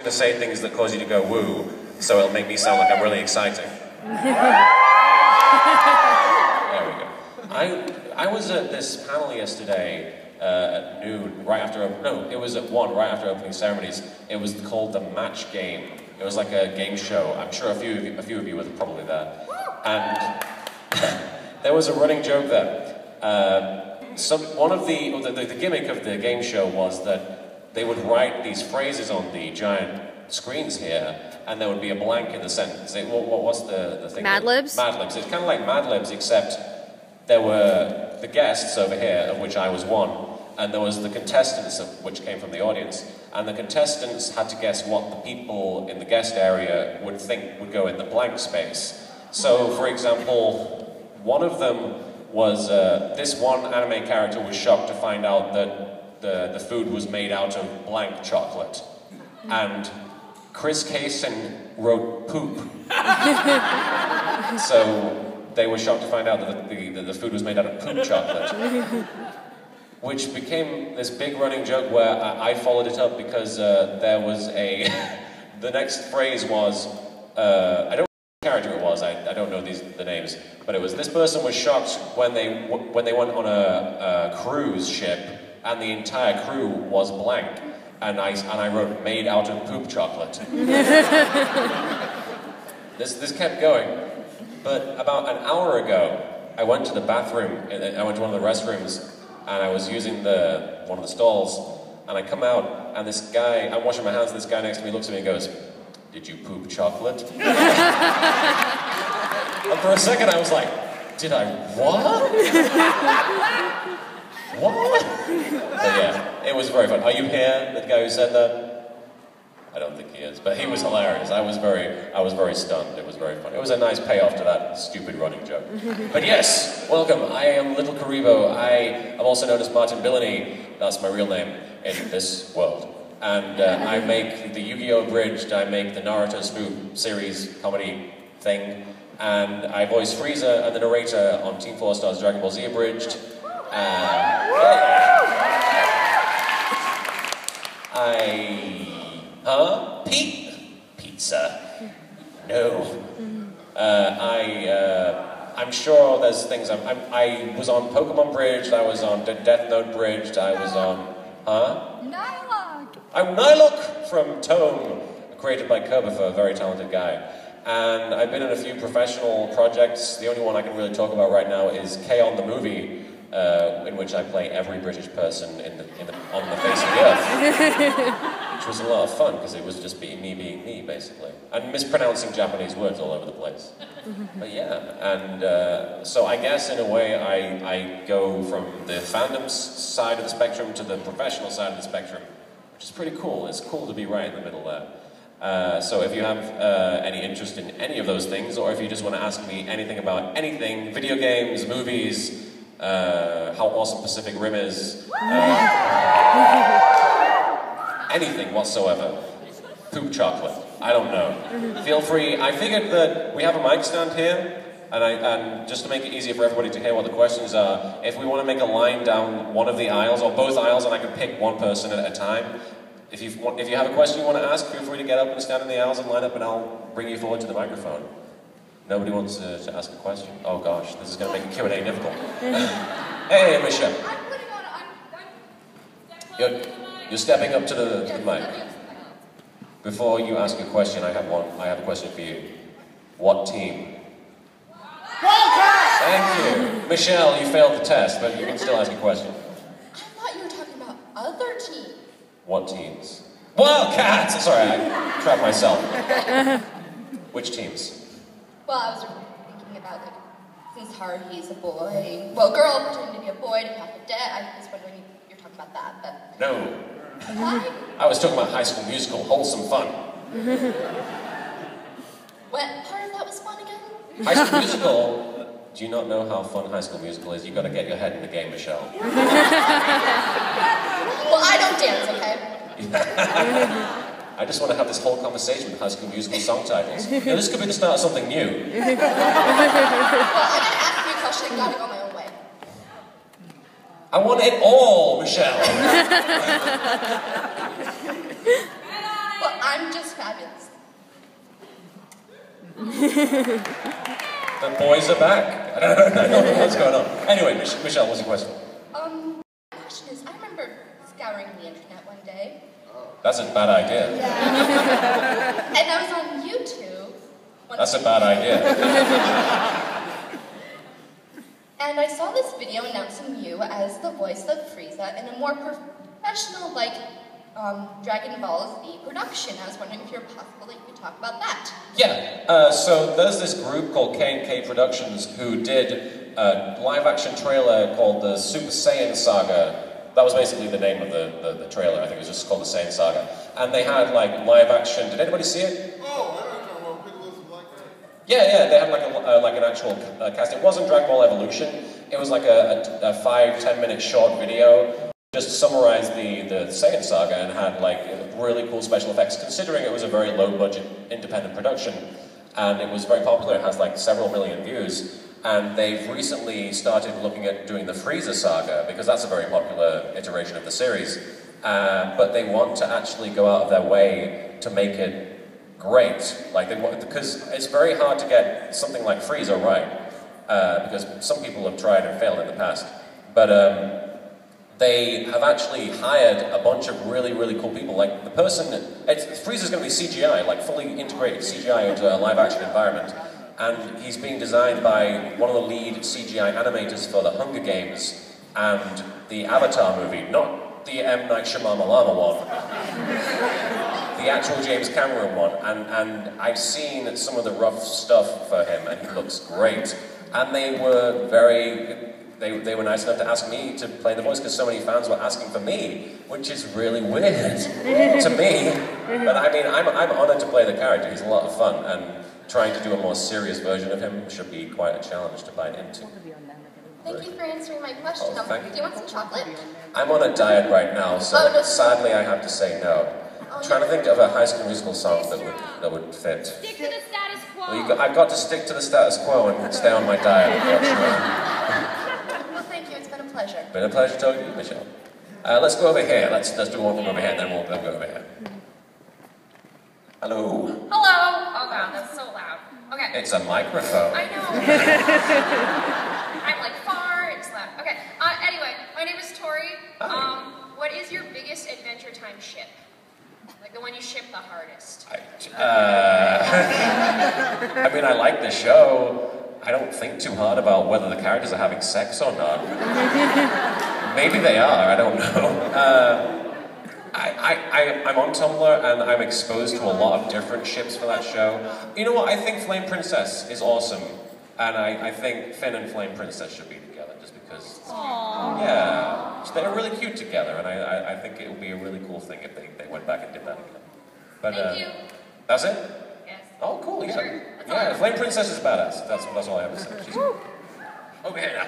to say things that cause you to go woo, so it'll make me sound like I'm really exciting. There we go. I was at this panel yesterday at noon, right after, no, it was at 1, right after opening ceremonies. It was called The Match Game. It was like a game show. I'm sure a few of you were probably there. And there was a running joke there. The gimmick of the game show was that they would write these phrases on the giant screens here, and there would be a blank in the sentence. What's the thing? Mad Libs? Mad Libs. It's kind of like Mad Libs, except there were the guests over here, of which I was one, and there was the contestants, which came from the audience, and the contestants had to guess what the people in the guest area would think would go in the blank space. So, for example, one of them was, this one anime character was shocked to find out that the food was made out of blank chocolate. And Chris Kaysen wrote poop. So they were shocked to find out that the food was made out of poop chocolate. Which became this big running joke where I followed it up because there was a... the next phrase was, I don't know what character it was, I don't know the names, but it was, this person was shocked when they went on a cruise ship and the entire crew was blank. And I wrote, made out of poop chocolate. This kept going. But about an hour ago, I went to the bathroom, I went to one of the restrooms, and I was using one of the stalls, and I come out, and this guy, I'm washing my hands, and this guy next to me looks at me and goes, "Did you poop chocolate?" And for a second I was like, did I what? What? But yeah, it was very fun. Are you here, the guy who said that? I don't think he is, but he was hilarious. I was very stunned. It was very fun. It was a nice payoff to that stupid running joke. But yes, welcome. I am Little Kuriboh. I am also known as Martin Billany. That's my real name in this world. And I make the Yugioh Abridged. I make the Naruto spoof series comedy thing. And I voice Frieza and the narrator on Team 4 Star's Dragon Ball Z Abridged. Pizza? No. I'm sure there's things I was on Pokemon Bridged, I was on Death Note Bridged, I was on... Nylok! I'm Nylok from Tome, created by Kurboh, a very talented guy. And I've been in a few professional projects. The only one I can really talk about right now is K-On! The Movie, in which I play every British person on the face of the earth. Which was a lot of fun, because it was just being me, basically. And mispronouncing Japanese words all over the place. But yeah, and so I guess in a way I go from the fandom side of the spectrum to the professional side of the spectrum, which is pretty cool. It's cool to be right in the middle there. So if you have any interest in any of those things, or if you just want to ask me anything about anything, video games, movies, how awesome Pacific Rim is, anything whatsoever, poop chocolate, I don't know. Feel free. I figured that we have a mic stand here, and just to make it easier for everybody to hear what the questions are, if we want to make a line down one of the aisles, or both aisles, and I can pick one person at a time, if you have a question you want to ask, feel free to get up and stand in the aisles and line up, and I'll bring you forward to the microphone. Nobody wants to ask a question? Oh gosh, this is going to make a Q&A difficult. Hey, Michelle. You're stepping up to the mic. Before you ask a question, I have a question for you. What team? Thank you. Michelle, you failed the test, but you can still ask a question. I thought you were talking about other teams. What teams? Wildcats! Sorry, I trapped myself. Which teams? Well, I was thinking about, like, since Haruhi's a boy, well, girl pretending to be a boy to half a debt, I was wondering if you're talking about that, but... No. Why? I was talking about High School Musical, wholesome fun. What part of that was fun again? High School Musical... Do you not know how fun High School Musical is? You've got to get your head in the game, Michelle. Well, I don't dance, okay? I just want to have this whole conversation with High School Musical song titles. You know, this could be the start of something new. Well, I'm going to ask you a question and gotta go my own way. I want it all, Michelle. Well, I'm just fabulous. The boys are back. I don't know what's going on. Anyway, Michelle, what's your question? The question is, I remember scouring the internet one day. That's a bad idea. Yeah. And I was on YouTube. That's a bad idea. And I saw this video announcing you as the voice of Frieza in a more professional, like, Dragon Ball Z production. I was wondering if you're possible that you could talk about that. Yeah, so there's this group called K&K Productions who did a live-action trailer called the Super Saiyan Saga. That was basically the name of the trailer. I think it was just called the Saiyan Saga. And they had, like, live-action... Did anybody see it? Yeah, they had like an actual cast. It wasn't Dragon Ball Evolution. It was like a 5-10 minute short video. Just summarized the Saiyan Saga and had like really cool special effects, considering it was a very low budget independent production. And it was very popular. It has like several million views. And they've recently started looking at doing the Frieza Saga, because that's a very popular iteration of the series. But they want to actually go out of their way to make it great, like because it's very hard to get something like Frieza right, because some people have tried and failed in the past. But they have actually hired a bunch of really, really cool people. Like the person, Frieza's going to be CGI, like fully integrated CGI into a live-action environment, and he's being designed by one of the lead CGI animators for the Hunger Games and the Avatar movie, not the M. Night Shyamalan one. The actual James Cameron one, and I've seen some of the rough stuff for him, and he looks great. And they were they were nice enough to ask me to play the voice, because so many fans were asking for me, which is really weird to me. But I mean, I'm honored to play the character. He's a lot of fun, and trying to do a more serious version of him should be quite a challenge to bite into. Thank you for answering my question. Do you want some chocolate? I'm on a diet right now, so sadly I have to say no. I'm trying to think of a High School Musical song that would fit. Stick to the status quo. Well, I've got to stick to the status quo and stay on my diet, unfortunately. Well, thank you. It's been a pleasure. Been a pleasure talking to you, Michelle. Let's go over here. Let's do one from over here, and then we'll go over here. Hello. Hello. Oh god, that's so loud. Okay. It's a microphone. I know. I'm like far. It's loud. Okay. Anyway, my name is Tori. Hi. What is your biggest Adventure Time ship? Like the one you ship the hardest. I mean, I like the show. I don't think too hard about whether the characters are having sex or not. Maybe they are, I don't know. I'm on Tumblr, and I'm exposed to a lot of different ships for that show. You know what, I think Flame Princess is awesome. And I think Finn and Flame Princess should be together, just because... Aww. Yeah. They're really cute together, and I think it would be a really cool thing if they went back and did that again. But, Thank you. That's it? Yes. Oh, cool, yeah. Sure. Yeah, Flame Princess is badass. That's all I have to say. She's over here now.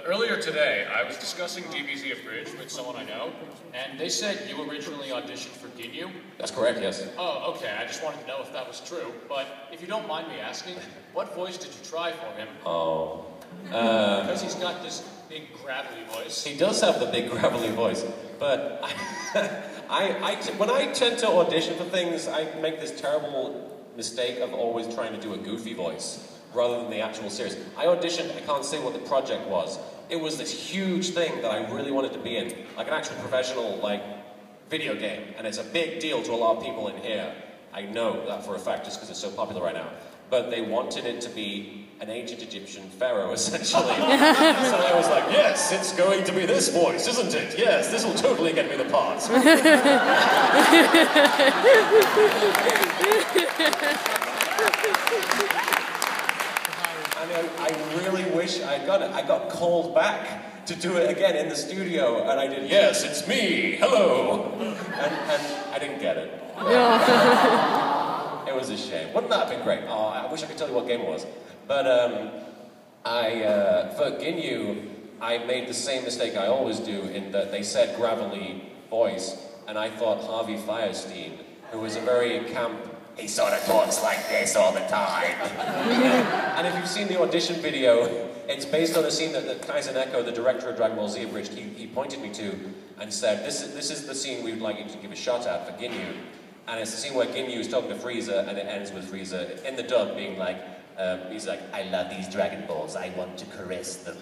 Earlier today, I was discussing DBZ Abridged with someone I know, and they said you originally auditioned for Ginyu. That's correct, yes. Oh, okay, I just wanted to know if that was true, but if you don't mind me asking, what voice did you try for him? Oh. Because he's got this big gravelly voice. He does have the big gravelly voice, but when I tend to audition for things, I make this terrible mistake of always trying to do a goofy voice rather than the actual series. I auditioned, I can't say what the project was. It was this huge thing that I really wanted to be in, like an actual professional, like, video game, and it's a big deal to a lot of people in here. I know that for a fact, just because it's so popular right now. But they wanted it to be an ancient Egyptian pharaoh, essentially. So I was like, yes, it's going to be this voice, isn't it? Yes, this will totally get me the part. And I really wish I got it. I got called back to do it again in the studio, and I did, yes, it's me, hello. And I didn't get it. It was a shame. Wouldn't that have been great? Oh, I wish I could tell you what game it was. But for Ginyu, I made the same mistake I always do in that they said gravelly voice, and I thought Harvey Fierstein, who was a very camp, he sort of talks like this all the time. And if you've seen the audition video, It's based on a scene that Kaizeneko, the director of Dragon Ball Z Abridged, he pointed me to and said, this is the scene we would like you to give a shot at for Ginyu. And it's the scene where Ginyu is talking to Frieza, and it ends with Frieza in the dub being like, he's like, I love these Dragon Balls, I want to caress them.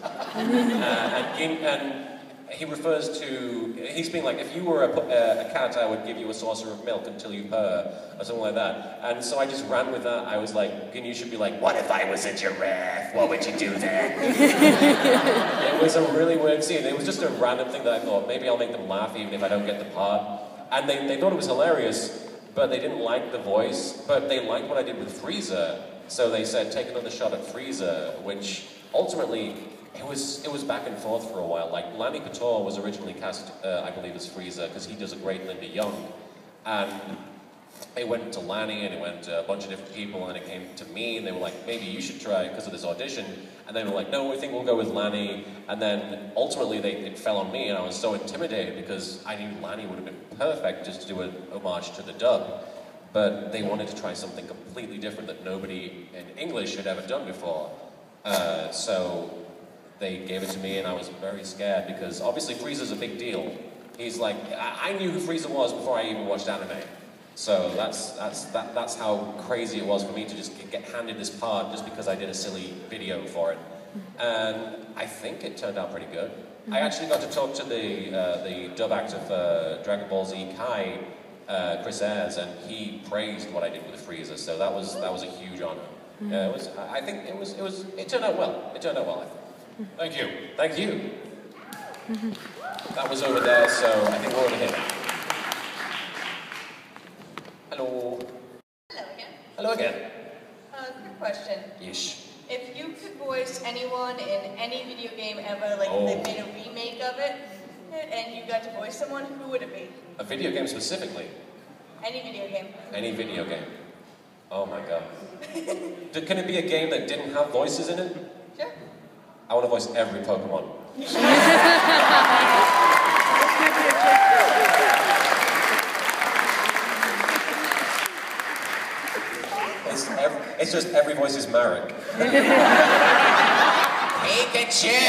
and he refers to, he's being like, if you were a cat, I would give you a saucer of milk until you purr, or something like that. And so I just ran with that. I was like, Ginyu should be like, what if I was a giraffe? What would you do then? It was a really weird scene. It was just a random thing that I thought, maybe I'll make them laugh even if I don't get the part. And they thought it was hilarious, but they didn't like the voice, but they liked what I did with Frieza. So they said, take another shot at Frieza, which ultimately, it was back and forth for a while. Like, Lanny Couture was originally cast, I believe, as Frieza, because he does a great Linda Young. And it went to Lanny, and it went to a bunch of different people, and it came to me, and they were like, maybe you should try because of this audition. And they were like, no, we think we'll go with Lanny. And then, ultimately, it fell on me, and I was so intimidated because I knew Lanny would have been perfect just to do an homage to the dub. But they wanted to try something completely different that nobody in English had ever done before. So they gave it to me, and I was very scared because obviously Frieza's a big deal. He's like, I knew who Frieza was before I even watched anime. So that's how crazy it was for me to just get handed this part just because I did a silly video for it. And I think it turned out pretty good. I actually got to talk to the dub actor for Dragon Ball Z Kai, Chris Ayres, and he praised what I did with Frieza. So that was a huge honor. I think it turned out well. It turned out well, I think. Thank you. Thank you. That was over there, so I think we're over here now. Hello. Hello again. Hello again. Quick question. Yeesh. If you could voice anyone in any video game ever, like if they made a remake of it, and you got to voice someone, who would it be? A video game specifically? Any video game. Any video game. Oh my god. Can it be a game that didn't have voices in it? Sure. I want to voice every Pokemon. It's just every voice is Marek. Pikachu!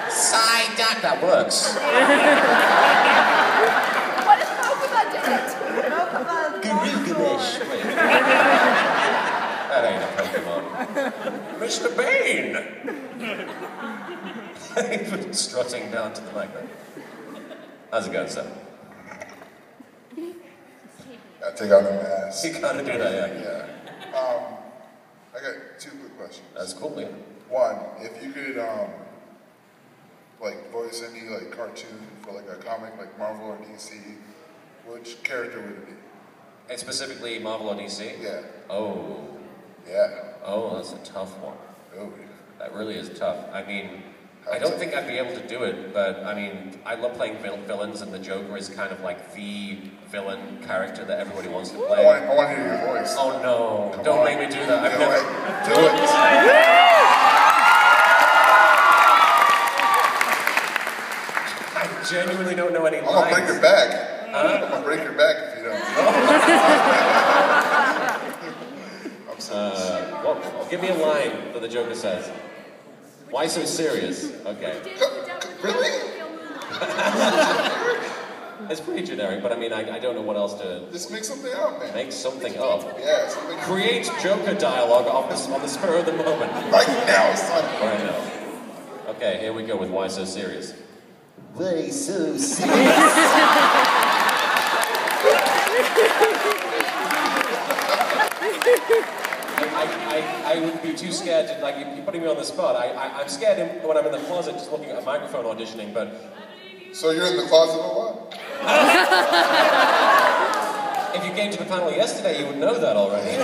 Psyduck! That works. What if Pokemon did it? Garigamesh. That ain't a Pokemon. Mr. Bane! He's strutting down to the microphone. How's it going, sir? Gotta take out the mask. You gotta do that, yeah. Yeah. I got two quick questions. That's cool, man. One, if you could, like, voice any, like, cartoon for, like, a comic, like Marvel or DC, which character would it be? And specifically Marvel or DC? Yeah. Oh. Yeah. Oh, that's a tough one. Oh, That really is tough. I mean, I don't think I'd be able to do it, but I mean, I love playing villains, and the Joker is kind of like the villain character that everybody wants to play. I want to hear your voice. Oh no, Come don't on. make me do that. I've Do never... it. Do it. I genuinely don't know any I'm lines. gonna break your back. Huh? I'm gonna break your back if you don't. I'm serious. Well, give me a line that the Joker says. Why so serious? Okay. Really? It's pretty generic, but I mean, I don't know what else to... Just make something up, man. Make something up. Yeah, something. Create Joker dialogue on the spur of the moment. Right now, son. Right now. Okay, here we go with Why So Serious. Why so serious? I would be too scared to, like, you're putting me on the spot. I'm scared when I'm in the closet just looking at a microphone auditioning, but... So you're in the closet or what? If you came to the panel yesterday, you would know that already.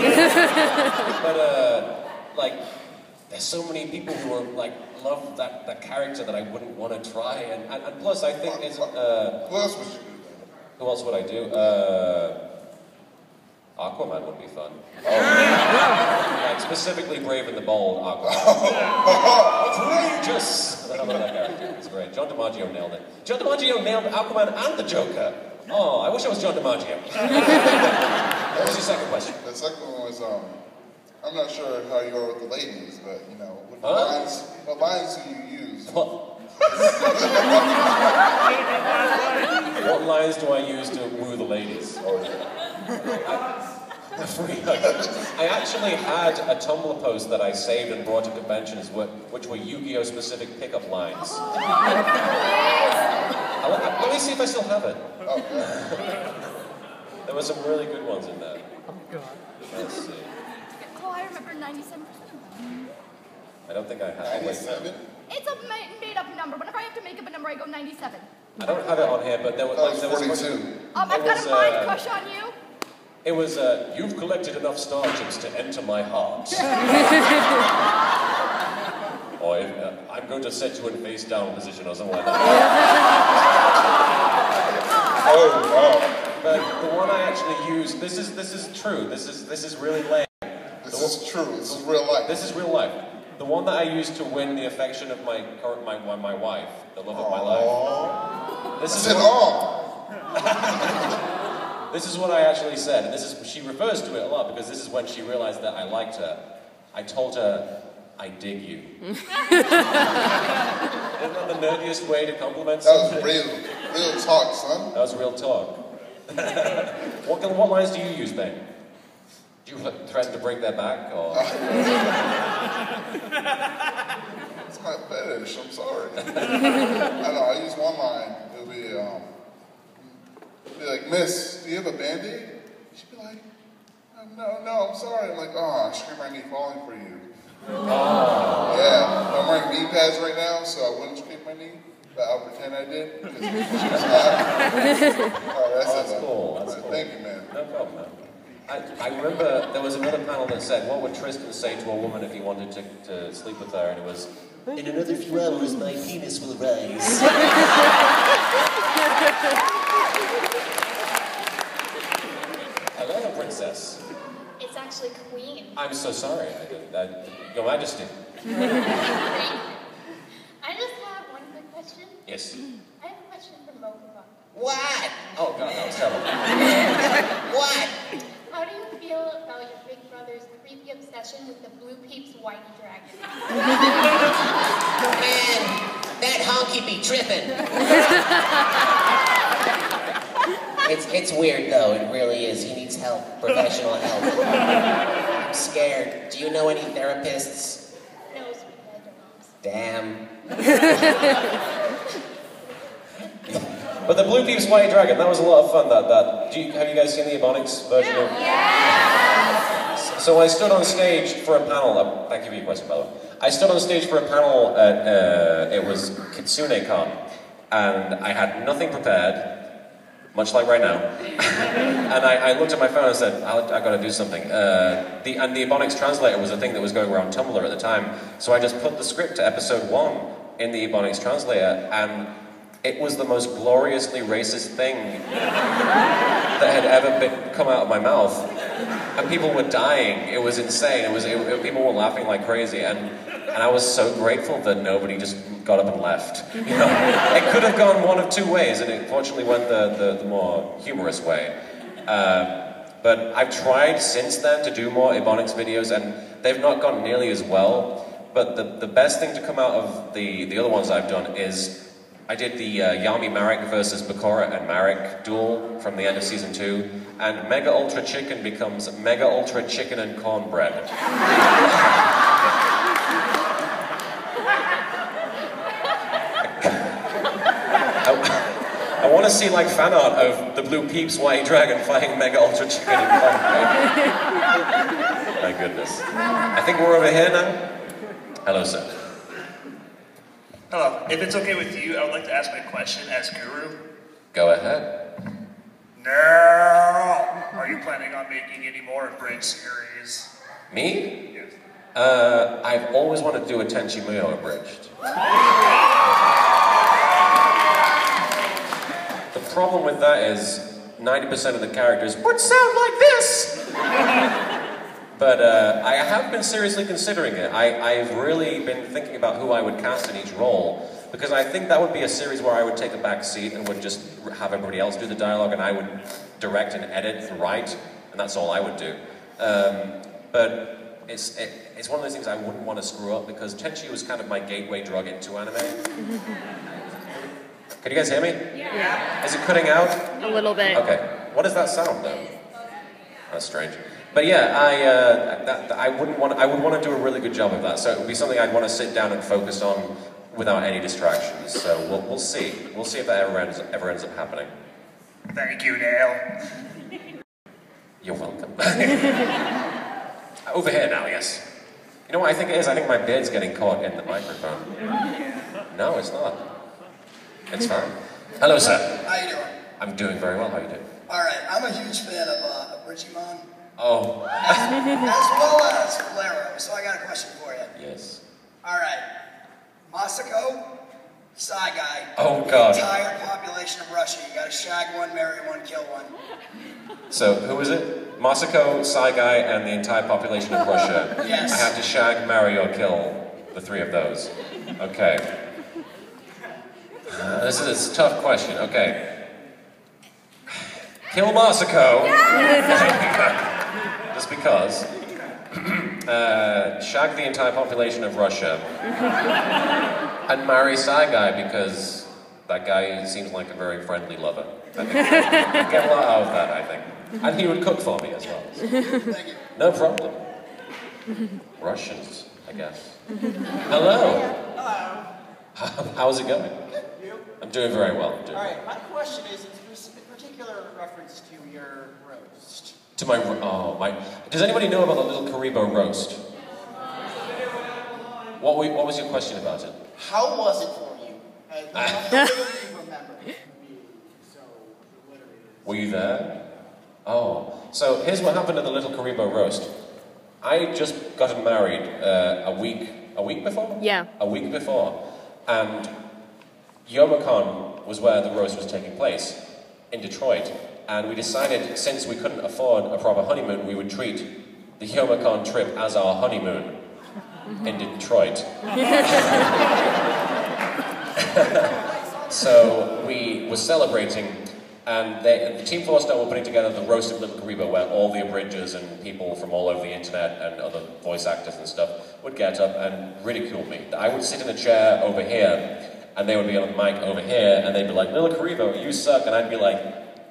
But, like, there's so many people who are, like, love that character that I wouldn't want to try, and plus I think it's... Who else would you do then? Who else would I do? Aquaman would be fun. Like, specifically Brave and the Bold Aquaman. Outrageous! I love that character. It's great. John DiMaggio nailed it. John DiMaggio nailed Aquaman and the Joker. Oh, I wish I was John DiMaggio. What was your second question? The second one was, I'm not sure how you are with the ladies, but you know, what lines do you use? What lines do I use to woo the ladies? I actually had a Tumblr post that I saved and brought to conventions, which were Yu-Gi-Oh! Specific pickup lines. Let me see if I still have it. There were some really good ones in there. Let's see. Oh, I remember 97%. I don't think I have it. 97? It's a made-up number. Whenever I have to make up a number, I go 97. I don't have it on here, but there was 42. I've got a mind crush on you. It was, you've collected enough star chips to enter my heart. Or I'm going to set you in face down position or something like that. Oh, wow. But the one I actually used, this is true. This is really lame. This is true. This is real life. This is real life. The one that I used to win the affection of my wife, the love of my life. This is what I actually said, and she refers to it a lot because this is when she realized that I liked her. I told her, I dig you. Isn't that the nerdiest way to compliment somebody? That was real talk, son. That was real talk. What lines do you use, Ben? Do you threaten to break their back, or? It's my fetish, I'm sorry. I know, I use one line. It'll be like, Miss, do you have a Band-Aid? She'd be like, no, I'm sorry. I'm like, I scraped my knee falling for you. Oh. Yeah, I'm wearing knee pads right now, so I wouldn't scrape my knee, but I'll pretend I did, because she was laughing. That's cool, that's cool. Thank you, man. No problem, man. I remember there was another panel that said, what would Tristan say to a woman if he wanted to sleep with her? And it was, in another few hours, my penis will rise. Hello, princess. It's actually Queen. I'm so sorry. Your Majesty. I just have one quick question. Yes. I have a question for both of us. What? Oh, God, that was terrible. What? How do you feel about your big brother's creepy obsession with the Blue Peeps Whitey Dragon? Man, that honky be tripping. It's weird though, it really is. He needs help, professional help. I'm scared. Do you know any therapists? No, sweet, I don't. Damn. But the Blue Peeps White Dragon, that was a lot of fun. Have you guys seen the Ebonics version of? Yeah. So I stood on stage for a panel. Thank you for your question, by the way. I stood on stage for a panel at it was KitsuneCon, and I had nothing prepared, much like right now. And I looked at my phone and said, I got to do something. And the Ebonics translator was a thing that was going around Tumblr at the time, so I just put the script to episode 1 in the Ebonics translator, and it was the most gloriously racist thing that had ever come out of my mouth. And people were dying. It was insane. People were laughing like crazy. And I was so grateful that nobody just got up and left. You know? It could have gone one of two ways, and it fortunately went the more humorous way. But I've tried since then to do more Ebonics videos, and they've not gone nearly as well. But the best thing to come out of the other ones I've done is I did the Yami Marek versus Bakura and Marek duel from the end of season 2, and Mega Ultra Chicken becomes Mega Ultra Chicken and Cornbread. I want to see like fan art of the Blue Peeps White Dragon fighting Mega Ultra Chicken and Cornbread. My goodness. I think we're over here now. Hello, sir. Hello. If it's okay with you, I would like to ask my question as Guru. Go ahead. No. Are you planning on making any more Abridged series? Me? Yes. I've always wanted to do a Tenchi Muyo Abridged. The problem with that is 90% of the characters would sound like this! But I have been seriously considering it. I've really been thinking about who I would cast in each role, because I think that would be a series where I would take a back seat and would just have everybody else do the dialogue, and I would direct and edit and write, and that's all I would do. But it's one of those things I wouldn't want to screw up because Tenchi was kind of my gateway drug into anime. Can you guys hear me? Yeah. Is it cutting out? A little bit. Okay. What does that sound though? That's strange. But yeah, I would want to do a really good job of that. So it would be something I'd want to sit down and focus on without any distractions. So we'll see. We'll see if that ever ends up happening. Thank you, Neil. You're welcome. Over here now, yes. You know what I think it is? I think my beard's getting caught in the microphone. No, it's not. It's fine. Hello, sir. How you doing? I'm doing very well. How are you doing? All right, I'm a huge fan of Abridged, Oh. as well as Valero, so I got a question for you. Yes. All right, Masako, Psy Guy. Oh, God. The entire population of Russia. You got to shag one, marry one, kill one. So, who is it? Masako, Psy Guy, and the entire population of Russia. Yes. I have to shag, marry, or kill the three of those. Okay. This is a tough question. Okay. Kill Masako. Just because. Shag the entire population of Russia. And marry Psy Guy because that guy seems like a very friendly lover. I think I'd get a lot out of that, I think. And he would cook for me as well. So. Thank you. No problem. Russians, I guess. Hello. Hello. How's it going? You? I'm doing very well. All right, my question is in particular reference to your roast. To my, does anybody know about the Little Kuriboh roast? What was your question about it? How was it for you? You remember. Were you there? Oh, so here's what happened at the Little Kuriboh roast. I just gotten married a week before? Yeah. A week before. And Youmacon was where the roast was taking place, in Detroit. And we decided, since we couldn't afford a proper honeymoon, we would treat the Youmacon trip as our honeymoon in Detroit. So we were celebrating, and the Team 4 Star were putting together the roast of Little Kuriboh, where all the Abridgers and people from all over the internet and other voice actors and stuff would get up and ridicule me. I would sit in a chair over here, and they would be on the mic over here, and they'd be like, Little Kuriboh, you suck, and I'd be like,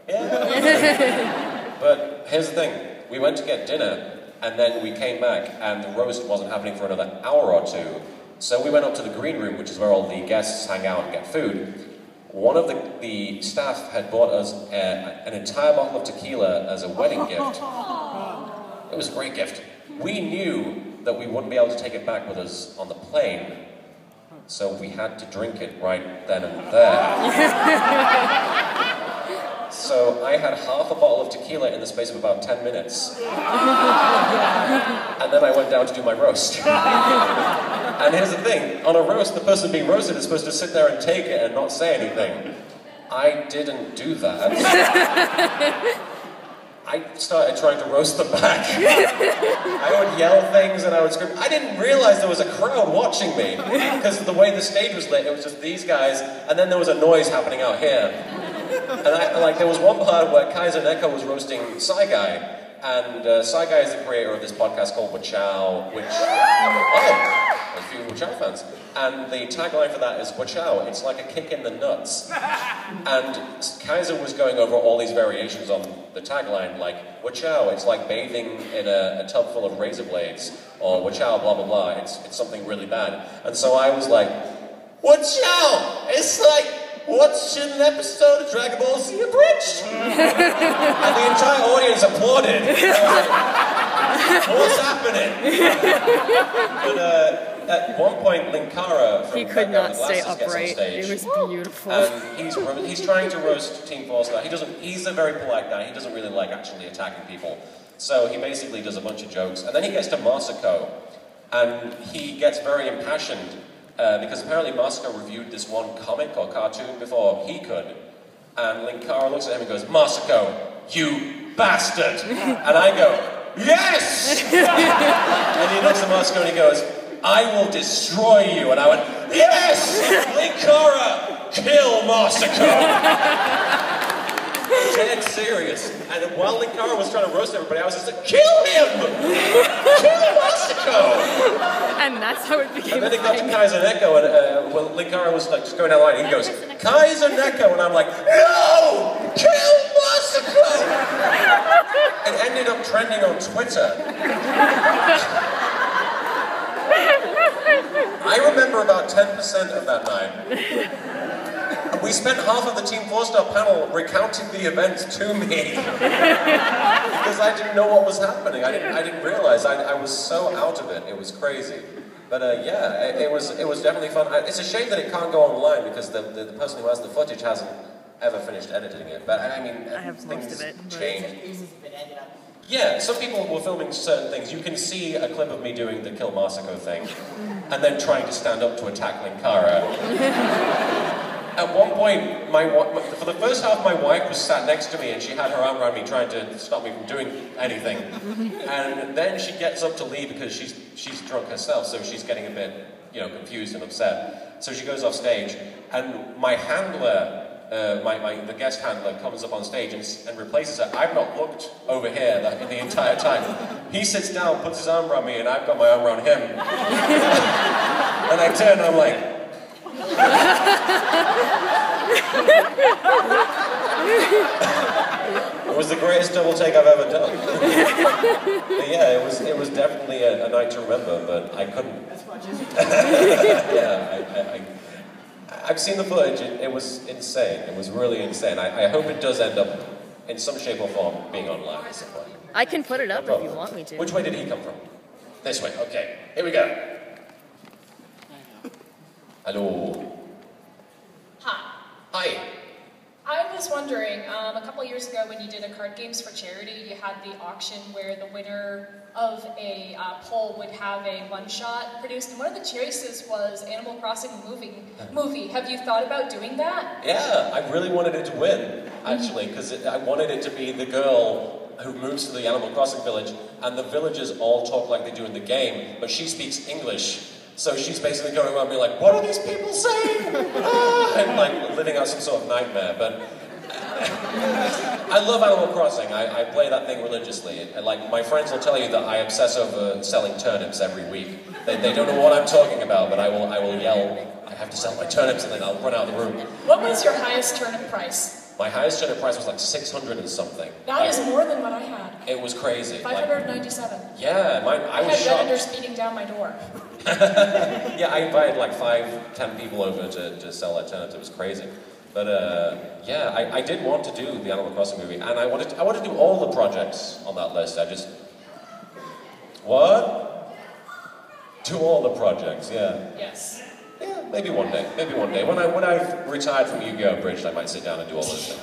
yeah. But here's the thing, we went to get dinner, and then we came back, and the roast wasn't happening for another hour or two. So we went up to the green room, which is where all the guests hang out and get food. One of the staff had bought us an entire bottle of tequila as a wedding gift. It was a great gift. We knew that we wouldn't be able to take it back with us on the plane, so we had to drink it right then and there. So I had half a bottle of tequila in the space of about 10 minutes. And then I went down to do my roast. And here's the thing, on a roast, the person being roasted is supposed to sit there and take it and not say anything. I didn't do that. I started trying to roast them back. I would yell things and I would scream. I didn't realize there was a crowd watching me because of the way the stage was lit. It was just these guys, and then there was a noise happening out here. And there was one part where Kaiser Neko was roasting Psy Guy, and Psy Guy is the creator of this podcast called Wachow, which, there's a few Wachow fans. And the tagline for that is Wachow, it's like a kick in the nuts. And Kaiser was going over all these variations on the tagline, like Wachow, it's like bathing in a tub full of razor blades, or Wachow, blah blah blah, it's something really bad. And so I was like, Wachow, it's like watching an episode of Dragon Ball Z Abridged. And the entire audience applauded. What's happening? But at one point, Linkara from He could not stay Glasses upright. Gets on stage, It was beautiful. and he's trying to roast Team 4 Star. He's a very polite guy. He doesn't really like actually attacking people. So he basically does a bunch of jokes. And then he gets to Masako, and he gets very impassioned. Because apparently Masako reviewed this one comic or cartoon before he could. And Linkara looks at him and goes, Masako, you bastard! And I go, yes! And he looks at Masako and he goes, I will destroy you. And I went, yes! Linkara, kill Masako! dead serious. And while Linkara was trying to roast everybody, I was just like, kill him! Kill Masako! And that's how it became. And then it got to Kaiser Neko, and well, Linkara was like just going down the line, and he goes, Kaiser Neko, and I'm like, no! Kill Masako! It ended up trending on Twitter. I remember about 10% of that night. We spent half of the Team 4-star panel recounting the event to me. Because I didn't know what was happening. I didn't realize. I was so out of it. It was crazy. But yeah, it was definitely fun. It's a shame that it can't go online because the person who has the footage hasn't ever finished editing it. But I mean, I have most of it. Change. Yeah, some people were filming certain things. You can see a clip of me doing the Kill Masako thing, and then trying to stand up to attack Linkara. At one point, for the first half, my wife was sat next to me, and she had her arm around me, trying to stop me from doing anything. And then she gets up to leave because she's drunk herself, so she's getting a bit, confused and upset. So she goes off stage, and my handler. The guest handler comes up on stage and replaces her. I've not looked over here in the entire time. He sits down, puts his arm around me, and I've got my arm around him. And I turn and I'm like... It was the greatest double take I've ever done. But yeah, it was definitely a night to remember, but I couldn't... Yeah, I've seen the footage, it was insane. It was really insane. I hope it does end up, in some shape or form, being online at some point. I can put it up if you want me to. Which way did he come from? This way, okay. Here we go. Hello. Hi. Hi. I was wondering, a couple years ago when you did a card games for charity, you had the auction where the winner of a poll would have a one-shot produced, and one of the choices was Animal Crossing movie. Have you thought about doing that? Yeah, I really wanted it to win, actually, because I wanted it to be the girl who moves to the Animal Crossing village, and the villagers all talk like they do in the game, but she speaks English. So she's basically going around being like, what are these people saying? And like living out some sort of nightmare. But I love Animal Crossing. I play that thing religiously. Like my friends will tell you that I obsess over selling turnips every week. They don't know what I'm talking about, but I will yell, I have to sell my turnips, and then I'll run out of the room. What was your highest turnip price? My highest turnip price was like 600 and something. That is more than what I had. It was crazy. 597. Yeah, I was had shocked. vendors beating down my door. Yeah, I invited like 5-10 people over to sell their turnips. It was crazy. But yeah, I did want to do the Animal Crossing movie, and I wanted to do all the projects on that list. What? Do all the projects, yeah. Yes. Yeah, maybe one day. Maybe one day. When I've retired from Yugioh Abridged, I might sit down and do all those things.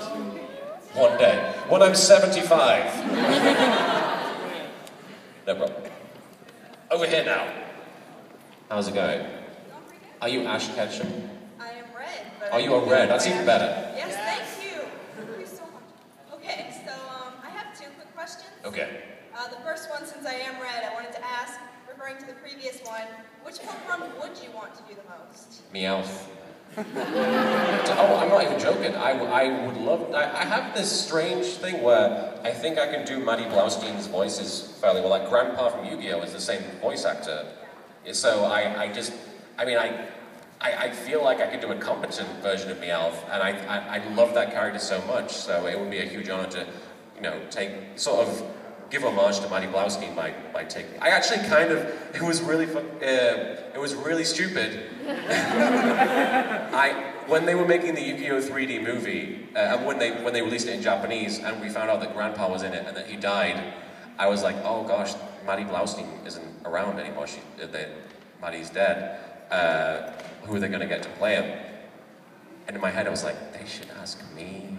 One day. When I'm 75. No problem. Over here now. How's it going? Are you Ash Ketchum? I am red. But Are you a red? That's even better. Yes, thank you. Thank you so much. Okay, so I have 2 quick questions. Okay. The first one, since I am red, I wanted to ask, referring to the previous one, which Pokemon would you want to do the most? Meowth. Oh, I'm not even joking. I would love... I have this strange thing where I think I can do Maddie Blaustein's voices fairly well. Like, Grandpa from Yu-Gi-Oh! Is the same voice actor. So I feel like I could do a competent version of Meowth, and I love that character so much, so it would be a huge honor to, give homage to Maddie Blaustein by taking... I actually it was really stupid. When they were making the Yugioh 3D movie, and when they released it in Japanese, and we found out that Grandpa was in it and that he died, I was like, oh gosh, Maddie Blaustein isn't around anymore. Maddie's dead. Who are they going to get to play him? And in my head I was like, they should ask me.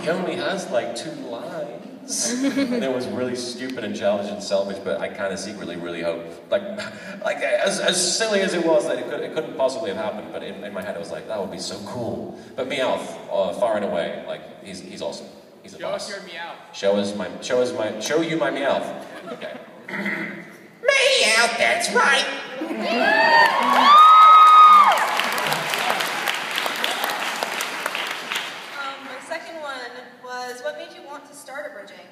He only has like 2 lines. And it was really stupid and childish and selfish, but I kind of secretly really hoped, as silly as it was, that it couldn't possibly have happened, but in my head I was like, that would be so cool. But Meowth, far and away, he's awesome. He's a boss. Show us your Meowth. Show you my Meowth. Okay. Meowth, that's right. My what made you want to start abridging?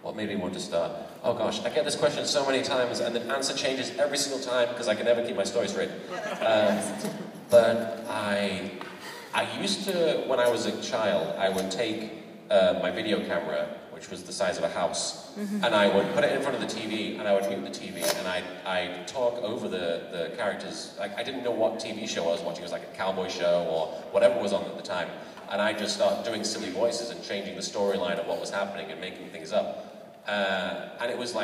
What made me want to start? Oh gosh, I get this question so many times, and the answer changes every single time because I can never keep my story straight. But I used to, when I was a child, I would take my video camera, which was the size of a house, and I would put it in front of the TV, and I would mute the TV, and I'd talk over the characters. I didn't know what TV show I was watching. It was like a cowboy show or whatever was on at the time. And I just started doing silly voices and changing the storyline of what was happening and making things up. And it was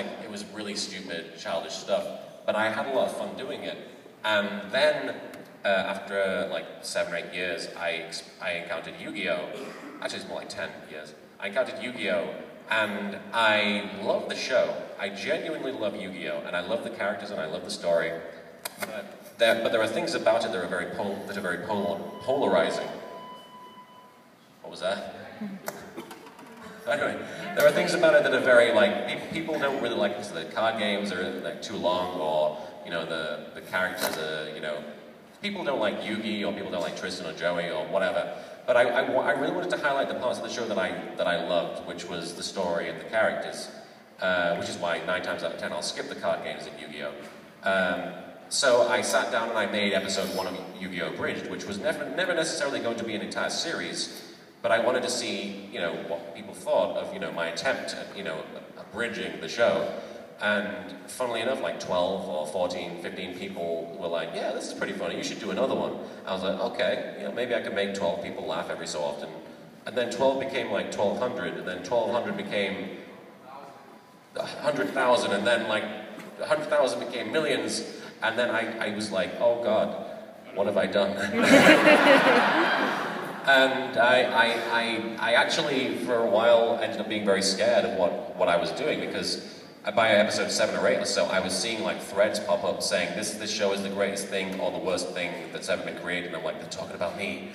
really stupid, childish stuff. But I had a lot of fun doing it. And then, after like 7 or 8 years, I encountered Yugioh. Actually, it's more like 10 years. I encountered Yugioh, and I love the show. I genuinely love Yugioh, and I love the characters, and I love the story. But there are things about it that are very polarizing. What was that? Anyway, there are things about it that are very, like, people don't really like this. The card games are, like, too long, or, you know, the characters are, you know, people don't like Yugi, or people don't like Tristan or Joey, or whatever. But I really wanted to highlight the parts of the show that I loved, which was the story and the characters, which is why 9 times out of 10 I'll skip the card games in Yu-Gi-Oh! So I sat down and I made episode 1 of Yu-Gi-Oh! Abridged, which was never necessarily going to be an entire series, but I wanted to see, you know, what people thought of, you know, my attempt at, you know, abridging the show. And funnily enough, like 12 or 14, 15 people were like, yeah, this is pretty funny, you should do another one. I was like, okay, you know, maybe I could make 12 people laugh every so often. And then 12 became like 1,200, and then 1,200 became 100,000, and then like 100,000 became millions. And then I was like, oh God, what have I done? And I actually, for a while, ended up being very scared of what I was doing, because by episode 7 or 8 or so, I was seeing like threads pop up saying, this show is the greatest thing or the worst thing that's ever been created. And I'm like, they're talking about me.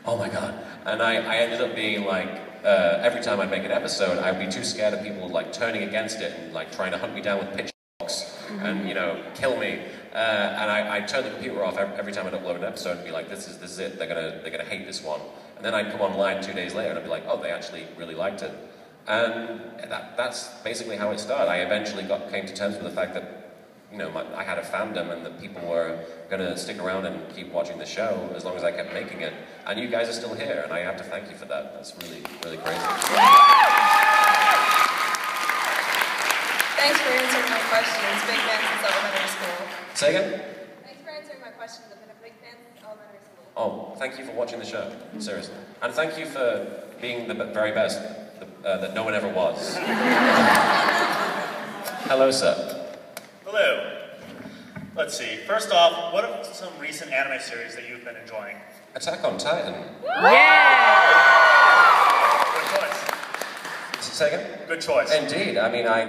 Oh my God. And I ended up being like, every time I'd make an episode, I'd be too scared of people like turning against it and like trying to hunt me down with pitchforks and, you know, kill me. And I'd turn the computer off every time I'd upload an episode and be like, this is it, they're gonna hate this one. And then I'd come online 2 days later and I'd be like, oh, they actually really liked it. And that's basically how it started. I eventually came to terms with the fact that, you know, I had a fandom and that people were gonna stick around and keep watching the show as long as I kept making it. And you guys are still here, and I have to thank you for that. That's really, really crazy. Thanks for answering my questions. Big fan since elementary school. Say again? Thanks for answering my questions. I've been a big fan since elementary school. Oh, thank you for watching the show. Seriously. And thank you for being the very best that no one ever was. Hello, sir. Hello. Let's see. First off, what are some recent anime series that you've been enjoying? Attack on Titan. Yeah! Good choice. Say again? Good choice. Indeed. I mean, I